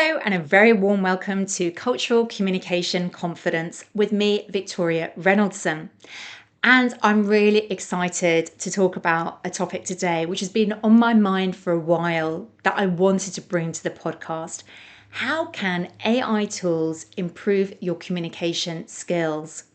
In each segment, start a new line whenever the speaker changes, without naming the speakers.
Hello, and a very warm welcome to Cultural Communication Confidence with me, Victoria Reynoldson. And I'm really excited to talk about a topic today, which has been on my mind for a while that I wanted to bring to the podcast. How can AI tools improve your communication skills?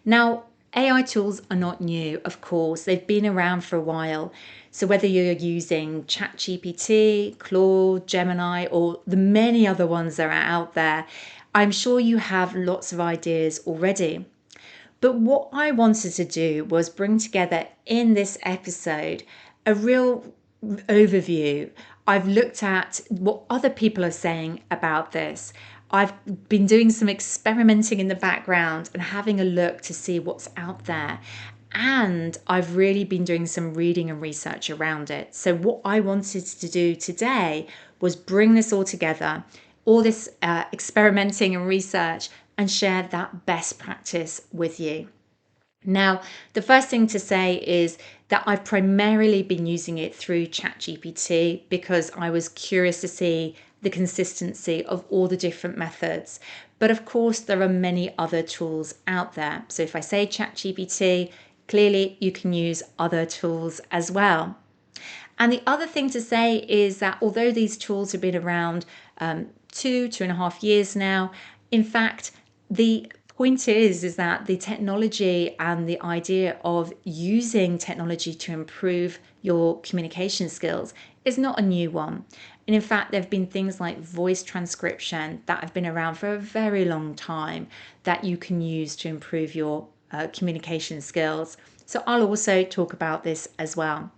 Now, AI tools are not new, of course, they've been around for a while. So, whether you're using ChatGPT, Claude, Gemini, or the many other ones that are out there, I'm sure you have lots of ideas already. But what I wanted to do was bring together in this episode a real overview. I've looked at what other people are saying about this. I've been doing some experimenting in the background and having a look to see what's out there. And I've really been doing some reading and research around it. So, what I wanted to do today was bring this all together, all this experimenting and research, and share that best practice with you. Now, the first thing to say is that I've primarily been using it through ChatGPT because I was curious to see the consistency of all the different methods. But of course, there are many other tools out there. So if I say ChatGPT, clearly you can use other tools as well. And the other thing to say is that although these tools have been around 2.5 years now, in fact, the point is that the technology and the idea of using technology to improve your communication skills is not a new one. And in fact, there have been things like voice transcription that have been around for a very long time that you can use to improve your communication skills. So I'll also talk about this as well.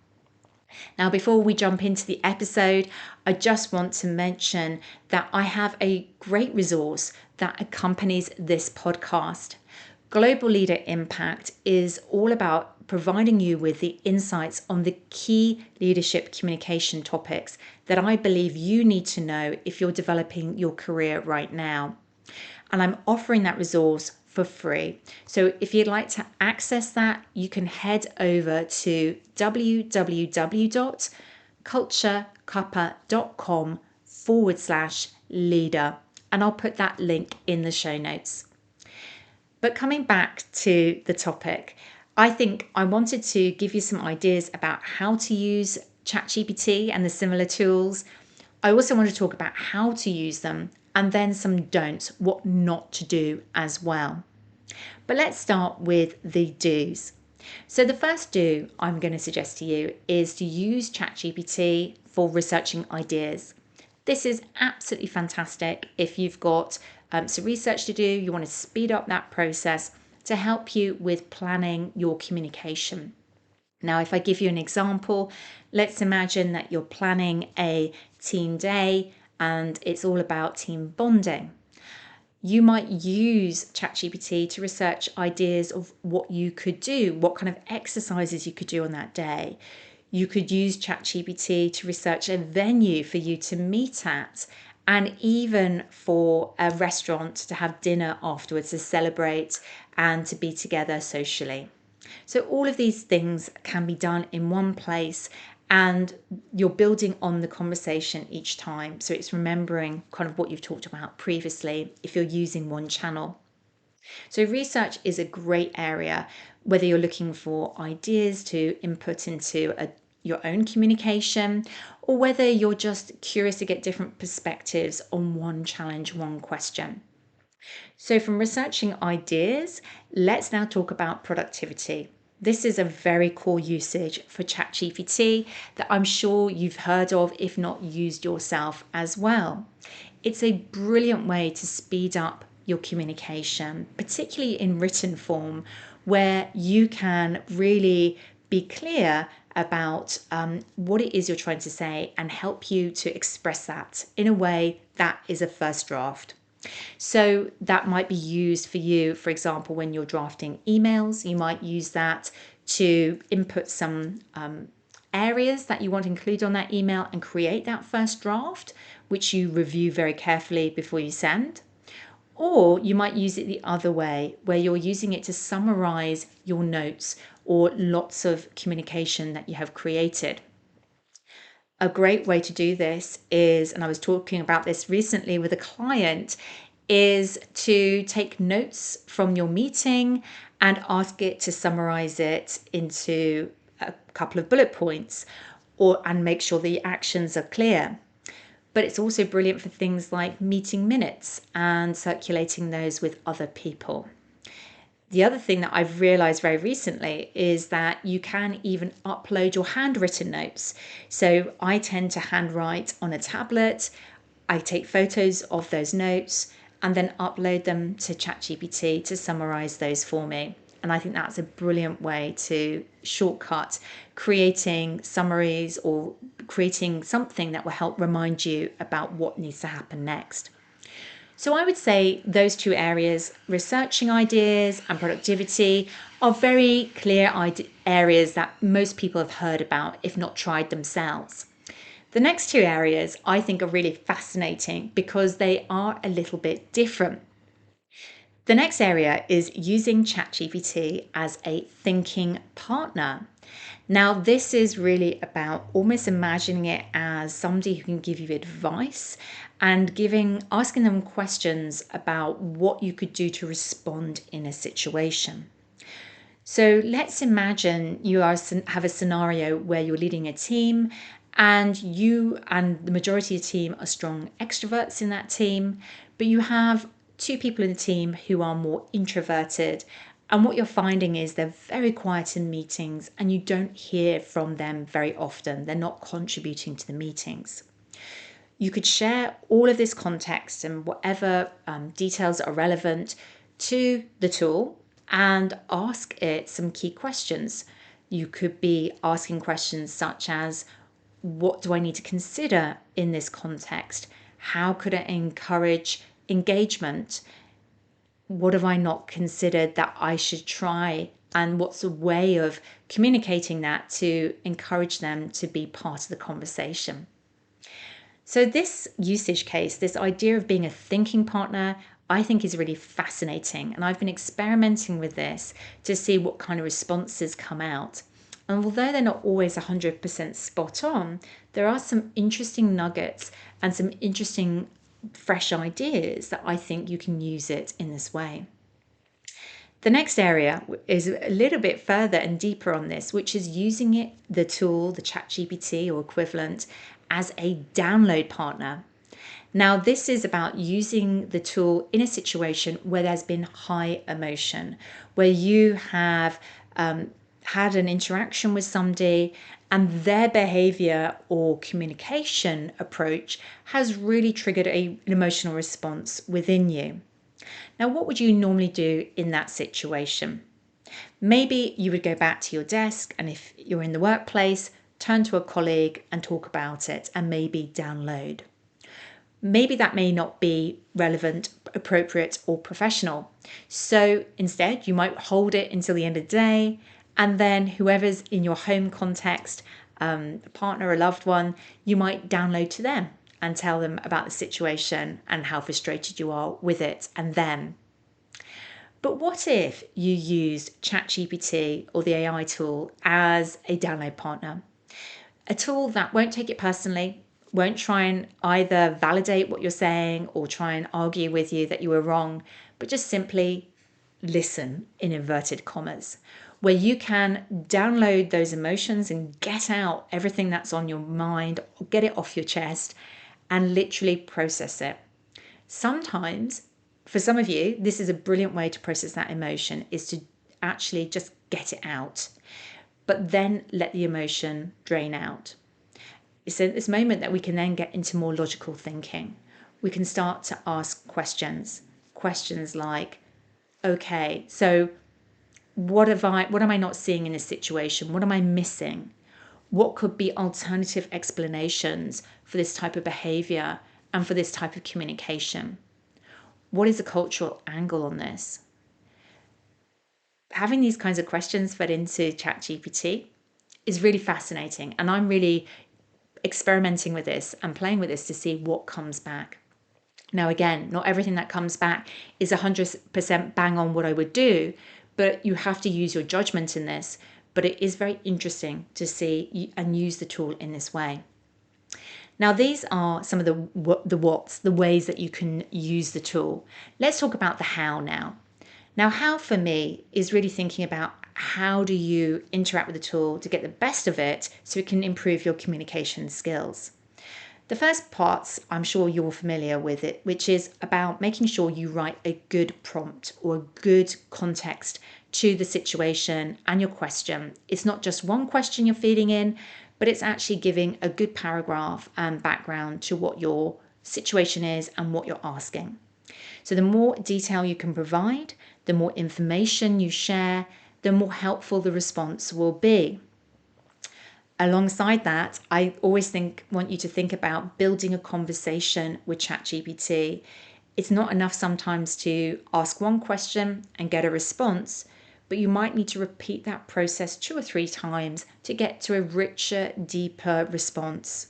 Now, before we jump into the episode, I just want to mention that I have a great resource that accompanies this podcast. Global Leader Impact is all about providing you with the insights on the key leadership communication topics that I believe you need to know if you're developing your career right now. And I'm offering that resource for free. So if you'd like to access that, you can head over to www.culturecuppa.com/leader. And I'll put that link in the show notes. But coming back to the topic, I think I wanted to give you some ideas about how to use ChatGPT and the similar tools. I also want to talk about how to use them and then some don'ts, what not to do as well. But let's start with the do's. So the first do I'm going to suggest to you is to use ChatGPT for researching ideas. This is absolutely fantastic if you've got some research to do, you want to speed up that process to help you with planning your communication. Now, if I give you an example, let's imagine that you're planning a team day and it's all about team bonding. You might use ChatGPT to research ideas of what you could do, what kind of exercises you could do on that day. You could use ChatGPT to research a venue for you to meet at, and even for a restaurant to have dinner afterwards to celebrate and to be together socially. So all of these things can be done in one place, and you're building on the conversation each time. So it's remembering kind of what you've talked about previously if you're using one channel. So research is a great area, whether you're looking for ideas to input into your own communication, or whether you're just curious to get different perspectives on one challenge, one question. So from researching ideas, let's now talk about productivity. This is a very core usage for ChatGPT that I'm sure you've heard of, if not used yourself as well. It's a brilliant way to speed up your communication, particularly in written form, where you can really be clear about what it is you're trying to say and help you to express that in a way that is a first draft. So that might be used for you, for example, when you're drafting emails. You might use that to input some areas that you want to include on that email and create that first draft, which you review very carefully before you send. Or you might use it the other way, where you're using it to summarize your notes or lots of communication that you have created. A great way to do this is, and I was talking about this recently with a client, is to take notes from your meeting and ask it to summarize it into a couple of bullet points, or and make sure the actions are clear. But it's also brilliant for things like meeting minutes and circulating those with other people. The other thing that I've realized very recently is that you can even upload your handwritten notes. So I tend to handwrite on a tablet. I take photos of those notes and then upload them to ChatGPT to summarize those for me. And I think that's a brilliant way to shortcut creating summaries or creating something that will help remind you about what needs to happen next. So I would say those two areas, researching ideas and productivity, are very clear areas that most people have heard about, if not tried themselves. The next two areas I think are really fascinating because they are a little bit different. The next area is using ChatGPT as a thinking partner. Now, this is really about almost imagining it as somebody who can give you advice and asking them questions about what you could do to respond in a situation. So let's imagine have a scenario where you're leading a team and you and the majority of the team are strong extroverts in that team, but you have two people in the team who are more introverted. And what you're finding is they're very quiet in meetings and you don't hear from them very often. They're not contributing to the meetings. You could share all of this context and whatever details are relevant to the tool and ask it some key questions. You could be asking questions such as, what do I need to consider in this context? How could I encourage engagement? What have I not considered that I should try? And what's a way of communicating that to encourage them to be part of the conversation? So, this usage case, this idea of being a thinking partner, I think is really fascinating. And I've been experimenting with this to see what kind of responses come out. And although they're not always 100% spot on, there are some interesting nuggets and some interesting fresh ideas that I think you can use it in this way. The next area is a little bit further and deeper on this, which is using the tool, the ChatGPT or equivalent, as a download partner. Now, this is about using the tool in a situation where there's been high emotion, where you have had an interaction with somebody and their behavior or communication approach has really triggered an emotional response within you. Now, what would you normally do in that situation? Maybe you would go back to your desk, and if you're in the workplace, turn to a colleague and talk about it and maybe download. Maybe that may not be relevant, appropriate, or professional. So instead, you might hold it until the end of the day, and then whoever's in your home context, a partner, a loved one, you might download to them and tell them about the situation and how frustrated you are with it and them. But what if you used ChatGPT or the AI tool as a download partner? A tool that won't take it personally, won't try and either validate what you're saying or try and argue with you that you were wrong, but just simply listen in inverted commas, where you can download those emotions and get out everything that's on your mind, get it off your chest, and literally process it. Sometimes, for some of you, this is a brilliant way to process that emotion, is to actually just get it out, but then let the emotion drain out. It's at this moment that we can then get into more logical thinking. We can start to ask questions like, okay, so what am I not seeing in this situation? What am I missing? What could be alternative explanations for this type of behavior and for this type of communication? What is the cultural angle on this? Having these kinds of questions fed into ChatGPT is really fascinating. And I'm really experimenting with this and playing with this to see what comes back. Now, again, not everything that comes back is 100% bang on what I would do, but you have to use your judgment in this. But it is very interesting to see and use the tool in this way. Now, these are some of the what's, the ways that you can use the tool. Let's talk about the how now. Now, how for me is really thinking about how do you interact with the tool to get the best of it so it can improve your communication skills. The first part, I'm sure you're familiar with it, which is about making sure you write a good prompt or a good context to the situation and your question. It's not just one question you're feeding in, but it's actually giving a good paragraph and background to what your situation is and what you're asking. So the more detail you can provide, the more information you share, the more helpful the response will be. Alongside that, I always want you to think about building a conversation with ChatGPT. It's not enough sometimes to ask one question and get a response, but you might need to repeat that process 2 or 3 times to get to a richer, deeper response.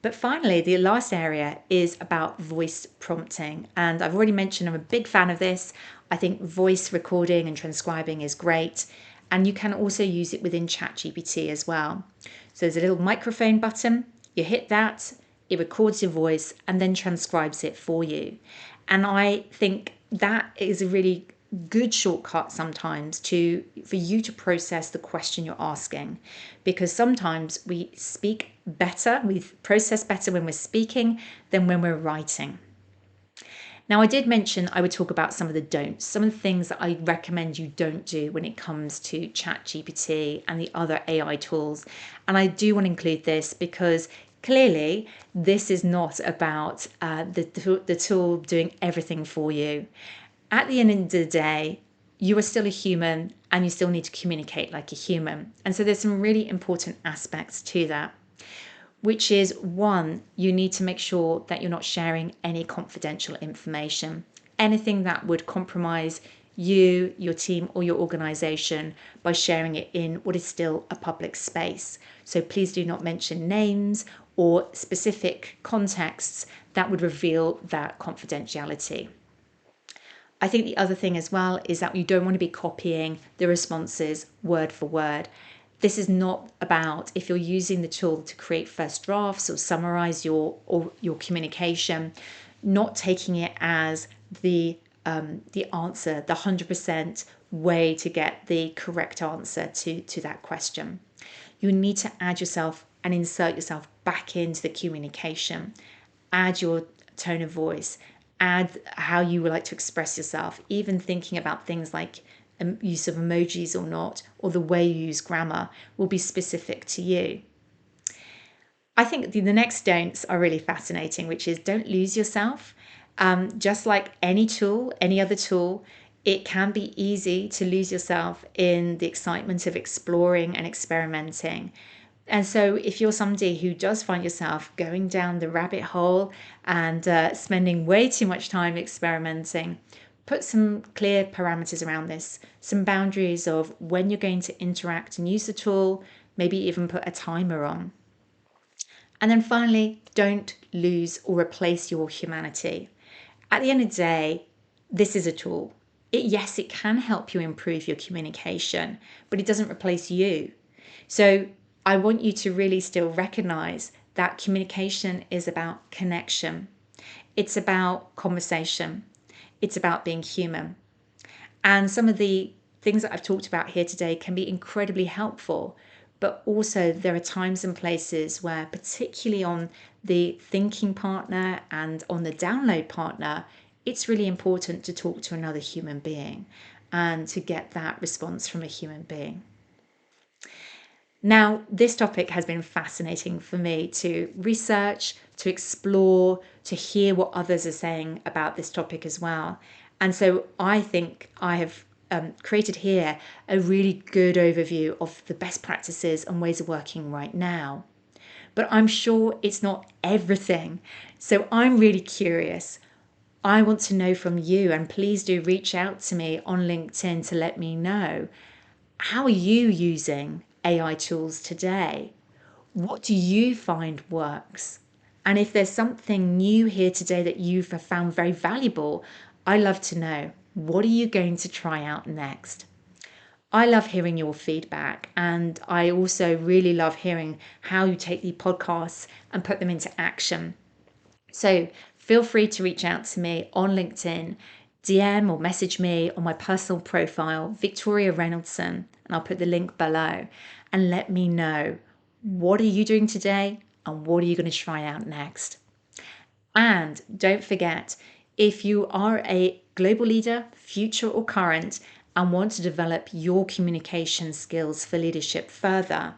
But finally, the last area is about voice prompting. And I've already mentioned I'm a big fan of this. I think voice recording and transcribing is great. And you can also use it within ChatGPT as well. So there's a little microphone button. You hit that, it records your voice and then transcribes it for you. And I think that is a really good shortcut sometimes for you to process the question you're asking, because sometimes we speak better, we process better when we're speaking than when we're writing. Now, I did mention I would talk about some of the don'ts, some of the things that I recommend you don't do when it comes to ChatGPT and the other AI tools. And I do want to include this because clearly this is not about the tool doing everything for you. At the end of the day, you are still a human and you still need to communicate like a human. And so there's some really important aspects to that, which is one, you need to make sure that you're not sharing any confidential information, anything that would compromise you, your team, or your organization by sharing it in what is still a public space. So please do not mention names or specific contexts that would reveal that confidentiality. I think the other thing as well is that you don't want to be copying the responses word for word. This is not about, if you're using the tool to create first drafts or summarize your communication, not taking it as the answer, the 100% way to get the correct answer to that question. You need to add yourself and insert yourself back into the communication. Add your tone of voice, add how you would like to express yourself, even thinking about things like use of emojis or not, or the way you use grammar will be specific to you. I think the next don'ts are really fascinating, which is don't lose yourself. Just like any tool, any other tool, it can be easy to lose yourself in the excitement of exploring and experimenting. And so, if you're somebody who does find yourself going down the rabbit hole and spending way too much time experimenting, put some clear parameters around this, some boundaries of when you're going to interact and use the tool, maybe even put a timer on. And then finally, don't lose or replace your humanity. At the end of the day, this is a tool. Yes, it can help you improve your communication, but it doesn't replace you. So I want you to really still recognize that communication is about connection. It's about conversation. It's about being human. And some of the things that I've talked about here today can be incredibly helpful, but also there are times and places where, particularly on the thinking partner and on the download partner, it's really important to talk to another human being and to get that response from a human being. Now, this topic has been fascinating for me to research, to explore, to hear what others are saying about this topic as well. And so I think I have created here a really good overview of the best practices and ways of working right now. But I'm sure it's not everything. So I'm really curious. I want to know from you, and please do reach out to me on LinkedIn to let me know. How are you using AI tools today? What do you find works? And if there's something new here today that you've found very valuable, I love to know. What are you going to try out next? I love hearing your feedback, and I also really love hearing how you take the podcasts and put them into action. So feel free to reach out to me on LinkedIn, DM or message me on my personal profile, Victoria Reynoldson, and I'll put the link below, and let me know, what are you doing today and what are you going to try out next? And don't forget, if you are a global leader, future or current, and want to develop your communication skills for leadership further,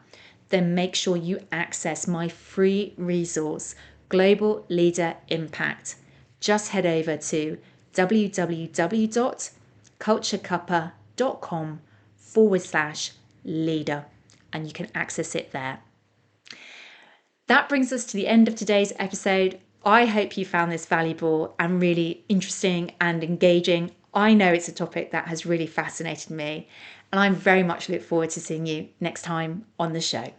then make sure you access my free resource, Global Leader Impact. Just head over to www.culturecuppa.com/leader and you can access it there. That brings us to the end of today's episode. I hope you found this valuable and really interesting and engaging. I know it's a topic that has really fascinated me, and I very much look forward to seeing you next time on the show.